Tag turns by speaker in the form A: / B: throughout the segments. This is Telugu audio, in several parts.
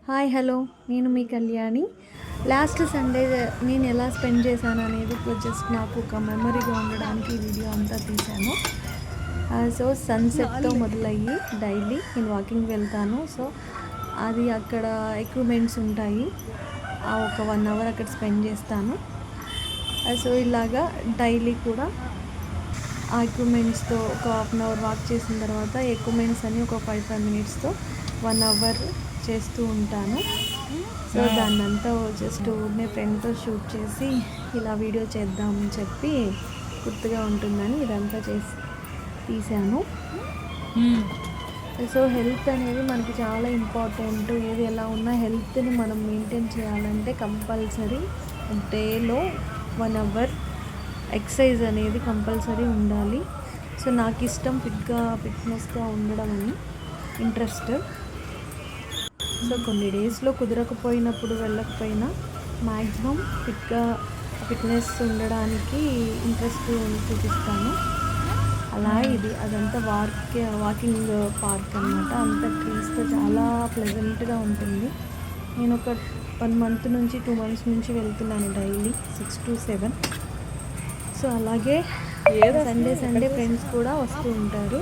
A: హాయ్ హలో, నేను మీ కళ్యాణి. లాస్ట్ సండే నేను ఎలా స్పెండ్ చేశాను అనేది జస్ట్ నాకు ఒక మెమరీగా ఉండడానికి ఈ వీడియో అంతా తీశాను. సో సన్సెట్తో మొదలయ్యి డైలీ నేను వాకింగ్ వెళ్తాను. సో అది అక్కడ ఎక్విప్మెంట్స్ ఉంటాయి, ఒక 1 అవర్ అక్కడ స్పెండ్ చేస్తాను. సో ఇలాగా డైలీ కూడా ఆ ఎక్విప్మెంట్స్తో ఒక 1/2 అవర్ వాక్ చేసిన తర్వాత ఎక్విప్మెంట్స్ అన్నీ ఒక 5 మినిట్స్తో 1 అవర్ చేస్తూ ఉంటాను. సో దాన్నంతా జస్ట్ ఊరినే ఫ్రెండ్తో షూట్ చేసి ఇలా వీడియో చేద్దామని చెప్పి గుర్తుగా ఉంటుందని ఇదంతా చేసి తీశాను. సో హెల్త్ అనేది మనకి చాలా ఇంపార్టెంట్. ఏది ఎలా ఉన్నా హెల్త్ని మనం మెయింటైన్ చేయాలంటే కంపల్సరీ డేలో 1 అవర్ ఎక్సర్సైజ్ అనేది కంపల్సరీ ఉండాలి. సో నాకు ఇష్టం ఫిట్నెస్గా ఉండడం అని ఇంట్రెస్ట్. సో కొన్ని డేస్లో కుదరకపోయినప్పుడు వెళ్ళకపోయినా మ్యాక్సిమం ఫిట్నెస్ ఉండడానికి ఇంట్రెస్ట్ చూపిస్తాను. అలా అదంతా వాకింగ్ పార్క్ అనమాట. అంత ట్రీస్తో చాలా ప్లెజెంట్గా ఉంటుంది. నేను ఒక 1 మంత్ నుంచి 2 మంత్స్ నుంచి వెళ్తున్నాను డైలీ 6 to 7. సో అలాగే సండే ఫ్రెండ్స్ కూడా వస్తూ ఉంటారు.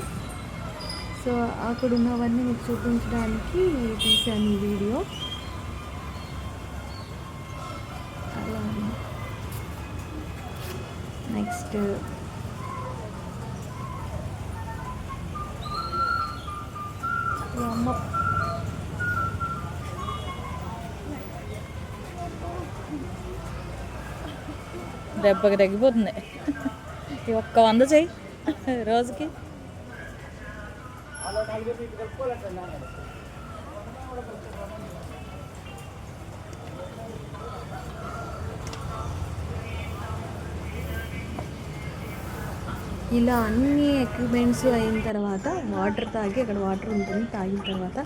A: సో అక్కడ ఉన్నవన్నీ మీకు చూపించడానికి తీశాను ఈ వీడియో. అలా నెక్స్ట్ అమ్మ
B: దెబ్బకి తగ్గిపోతుంది. ఒక్క 100 చెయ్యి రోజుకి.
A: ఇలా అన్ని ఎక్విప్మెంట్స్ అయిన తర్వాత వాటర్ తాగి, అక్కడ వాటర్ ఉంటుంది, తాగిన తర్వాత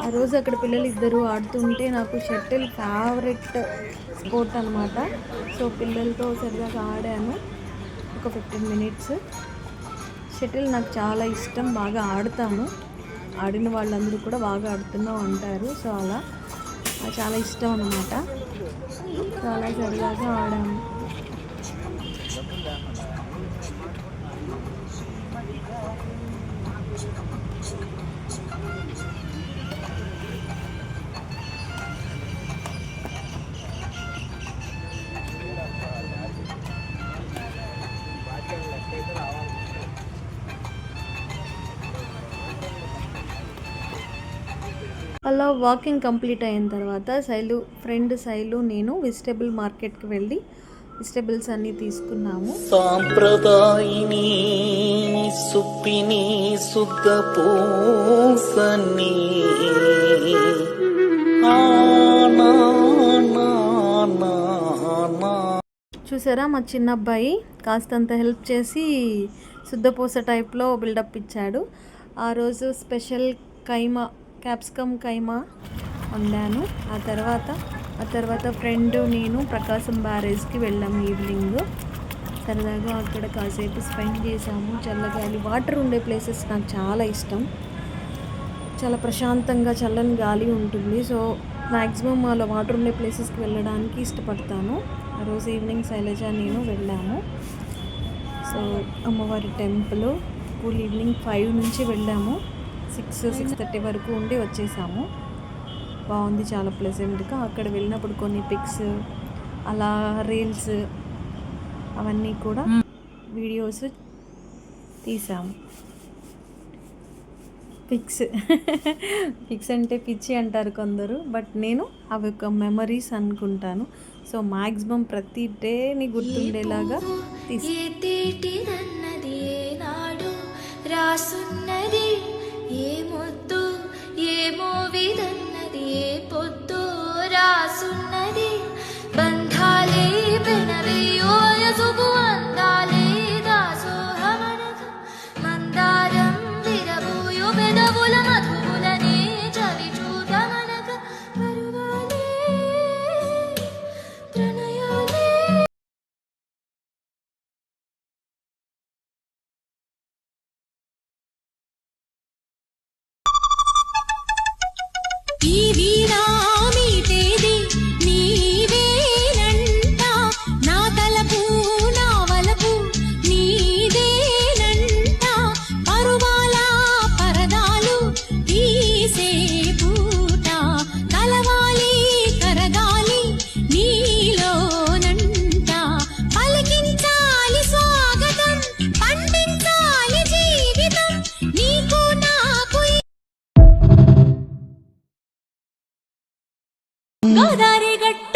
A: ఆ రోజు అక్కడ పిల్లలు ఇద్దరు ఆడుతుంటే నాకు షటిల్ ఫేవరెట్ స్పోర్ట్ అనమాట. సో పిల్లలతో సరదాగా ఆడాను ఒక 15 మినిట్స్. షటిల్ నాకు చాలా ఇష్టం, బాగా ఆడతాను. ఆడిన వాళ్ళందరూ కూడా బాగా ఆడుతున్నావు అంటారు. సో అలా చాలా ఇష్టం అన్నమాట. సో అలా సరదాగా ఆడాము. అలా వాకింగ్ కంప్లీట్ అయిన తర్వాత ఫ్రెండ్ శైలు నేను వెజిటేబుల్ మార్కెట్కి వెళ్ళి వెజిటేబుల్స్ అన్నీ తీసుకున్నాము.
C: సాంప్రదాయిని సుప్పిని శుద్ధ పూసని
A: చూసారా, మా చిన్న అబ్బాయి కాస్తంత హెల్ప్ చేసి శుద్ధపూస టైప్లో బిల్డప్ ఇచ్చాడు. ఆ రోజు స్పెషల్ క్యాప్సికమ్ కైమా వండాను. ఆ తర్వాత ఫ్రెండ్ నేను ప్రకాశం బ్యారేజ్కి వెళ్ళాము. ఈవినింగ్ సరదాగా అక్కడ కాసేపు స్పెండ్ చేసాము. చల్లగాలి, వాటర్ ఉండే ప్లేసెస్ నాకు చాలా ఇష్టం. చాలా ప్రశాంతంగా చల్లని గాలి ఉంటుంది. సో మ్యాక్సిమం అలా వాటర్ ఉండే ప్లేసెస్కి వెళ్ళడానికి ఇష్టపడతాను. ఆ రోజు ఈవినింగ్ శైలజ నేను వెళ్ళాము. సో అమ్మవారి టెంపుల్ ఈవినింగ్ 5 నుంచి వెళ్ళాము. 6:30 వరకు ఉండి వచ్చేసాము. బాగుంది, చాలా ప్లెజెంట్గా. అక్కడ వెళ్ళినప్పుడు కొన్ని పిక్స్, అలా రీల్స్ అవన్నీ కూడా వీడియోస్ తీసాము. పిక్స్ అంటే పిచ్చి అంటారు కొందరు, బట్ నేను అవి ఒక మెమరీస్ అనుకుంటాను. సో మ్యాక్సిమం ప్రతి డేని గుర్తుండేలాగా రాసున్నది ఏ ముద్దు ఏమో విదన్నది ఏ పొద్దు రాసున్నది బంధాలే పెనవేయో యసుగు అందాలే దాసోహమనక మందారం విరబోయో పెదవుల మధువులనే చవి చూడమనక పరువాలే ప్రణయాలే.
D: గోదారి గట్టు